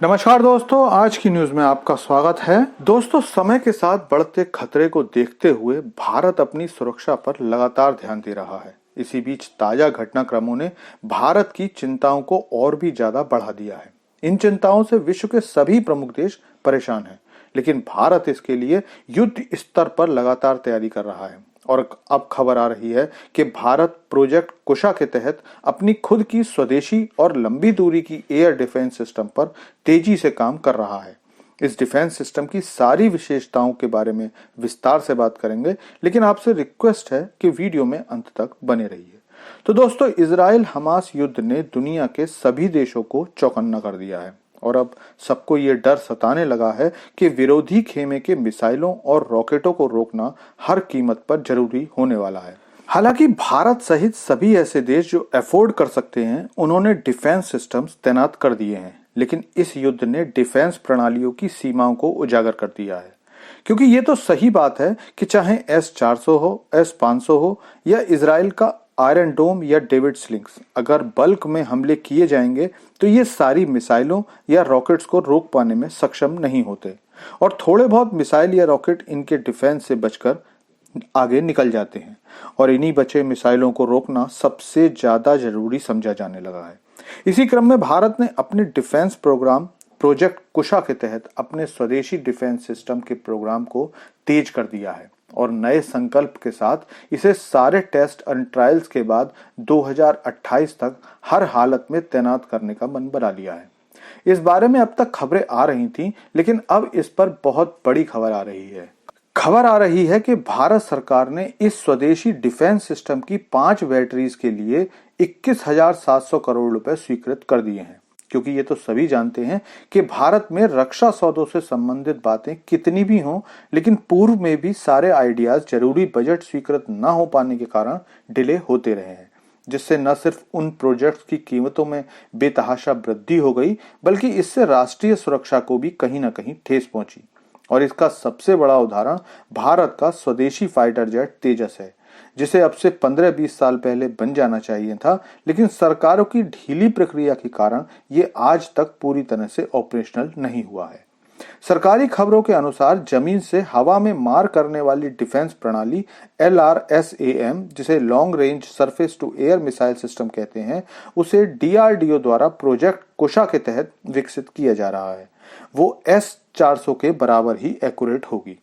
नमस्कार दोस्तों, आज की न्यूज में आपका स्वागत है। दोस्तों, समय के साथ बढ़ते खतरे को देखते हुए भारत अपनी सुरक्षा पर लगातार ध्यान दे रहा है। इसी बीच ताजा घटनाक्रमों ने भारत की चिंताओं को और भी ज्यादा बढ़ा दिया है। इन चिंताओं से विश्व के सभी प्रमुख देश परेशान हैं, लेकिन भारत इसके लिए युद्ध स्तर पर लगातार तैयारी कर रहा है। और अब खबर आ रही है कि भारत प्रोजेक्ट कुशा के तहत अपनी खुद की स्वदेशी और लंबी दूरी की एयर डिफेंस सिस्टम पर तेजी से काम कर रहा है। इस डिफेंस सिस्टम की सारी विशेषताओं के बारे में विस्तार से बात करेंगे, लेकिन आपसे रिक्वेस्ट है कि वीडियो में अंत तक बने रहिए। तो दोस्तों, इजराइल हमास युद्ध ने दुनिया के सभी देशों को चौकन्ना कर दिया है और अब सबको ये डर सताने लगा है कि विरोधी खेमे के मिसाइलों और रॉकेटों को रोकना हर कीमत पर जरूरी होने वाला है। हालांकि भारत सहित सभी ऐसे देश जो अफोर्ड कर सकते हैं, उन्होंने डिफेंस सिस्टम्स तैनात कर दिए हैं, लेकिन इस युद्ध ने डिफेंस प्रणालियों की सीमाओं को उजागर कर दिया है। क्योंकि ये तो सही बात है कि चाहे S-400 हो, S-500 हो या इजराइल का आयरन डोम या डेविड स्लिंग्स, अगर बल्क में हमले किए जाएंगे तो ये सारी मिसाइलों या रॉकेट्स को रोक पाने में सक्षम नहीं होते, और थोड़े बहुत मिसाइल या रॉकेट इनके डिफेंस से बचकर आगे निकल जाते हैं। और इन्हीं बचे मिसाइलों को रोकना सबसे ज्यादा जरूरी समझा जाने लगा है। इसी क्रम में भारत ने अपने डिफेंस प्रोग्राम प्रोजेक्ट कुशा के तहत अपने स्वदेशी डिफेंस सिस्टम के प्रोग्राम को तेज कर दिया है और नए संकल्प के साथ इसे सारे टेस्ट और ट्रायल्स के बाद 2028 तक हर हालत में तैनात करने का मन बना लिया है। इस बारे में अब तक खबरें आ रही थीं, लेकिन अब इस पर बहुत बड़ी खबर आ रही है। खबर आ रही है कि भारत सरकार ने इस स्वदेशी डिफेंस सिस्टम की 5 बैटरीज के लिए 21,700 करोड़ रुपए स्वीकृत कर दिए हैं। क्योंकि ये तो सभी जानते हैं कि भारत में रक्षा सौदों से संबंधित बातें कितनी भी हों, लेकिन पूर्व में भी सारे आइडियाज जरूरी बजट स्वीकृत न हो पाने के कारण डिले होते रहे हैं, जिससे न सिर्फ उन प्रोजेक्ट्स की कीमतों में बेतहाशा वृद्धि हो गई, बल्कि इससे राष्ट्रीय सुरक्षा को भी कहीं न कहीं ठेस पहुंची। और इसका सबसे बड़ा उदाहरण भारत का स्वदेशी फाइटर जेट तेजस है, जिसे अब से 15-20 साल पहले बन जाना चाहिए था, लेकिन सरकारों की ढीली प्रक्रिया के कारण ये आज तक पूरी तरह से ऑपरेशनल नहीं हुआ है। सरकारी खबरों के अनुसार जमीन से हवा में मार करने वाली डिफेंस प्रणाली LRSAM, जिसे long range surface to air missile system कहते हैं, उसे DRDO द्वारा प्रोजेक्ट कुशा के तहत विकसित किया जा रहा है। वो S-400 के बराबर ही एक्यूरेट होगी।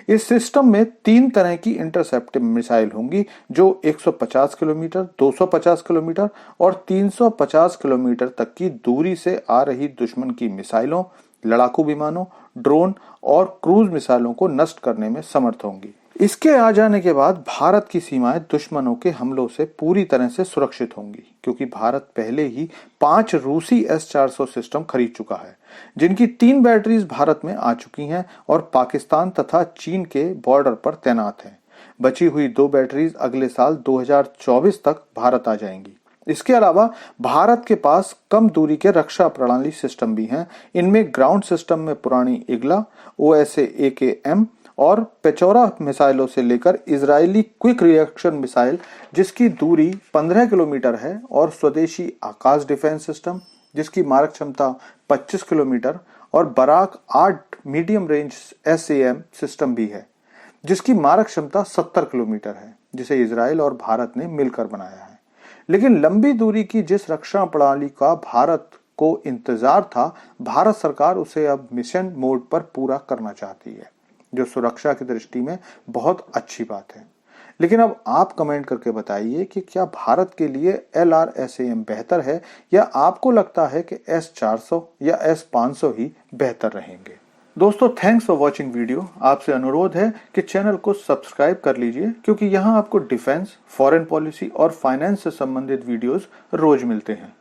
इस सिस्टम में 3 तरह की इंटरसेप्टिव मिसाइल होंगी, जो 150 किलोमीटर, 250 किलोमीटर और 350 किलोमीटर तक की दूरी से आ रही दुश्मन की मिसाइलों, लड़ाकू विमानों, ड्रोन और क्रूज मिसाइलों को नष्ट करने में समर्थ होंगी। इसके आ जाने के बाद भारत की सीमाएं दुश्मनों के हमलों से पूरी तरह से सुरक्षित होंगी, क्योंकि भारत पहले ही 5 रूसी S-400 सिस्टम खरीद चुका है, जिनकी 3 बैटरीज भारत में आ चुकी हैं और पाकिस्तान तथा चीन के बॉर्डर पर तैनात हैं। बची हुई 2 बैटरीज अगले साल 2024 तक भारत आ जाएंगी। इसके अलावा भारत के पास कम दूरी के रक्षा प्रणाली सिस्टम भी हैं। इनमें ग्राउंड सिस्टम में पुरानी इग्ला, OSA AKM और पेचौरा मिसाइलों से लेकर इजरायली क्विक रिएक्शन मिसाइल, जिसकी दूरी 15 किलोमीटर है, और स्वदेशी आकाश डिफेंस सिस्टम, जिसकी मारक क्षमता 25 किलोमीटर, और Barak 8 medium range SAM system भी है, जिसकी मारक क्षमता 70 किलोमीटर है, जिसे इजराइल और भारत ने मिलकर बनाया है। लेकिन लंबी दूरी की जिस रक्षा प्रणाली का भारत को इंतजार था, भारत सरकार उसे अब मिशन मोड पर पूरा करना चाहती है, जो सुरक्षा की दृष्टि में बहुत अच्छी बात है। लेकिन अब आप कमेंट करके बताइए कि क्या भारत के लिए LRSAM बेहतर है, या आपको लगता है कि S-400 या S-500 ही बेहतर रहेंगे। दोस्तों, थैंक्स फॉर वॉचिंग वीडियो। आपसे अनुरोध है कि चैनल को सब्सक्राइब कर लीजिए, क्योंकि यहाँ आपको डिफेंस, फॉरेन पॉलिसी और फाइनेंस से संबंधित वीडियोस रोज मिलते हैं।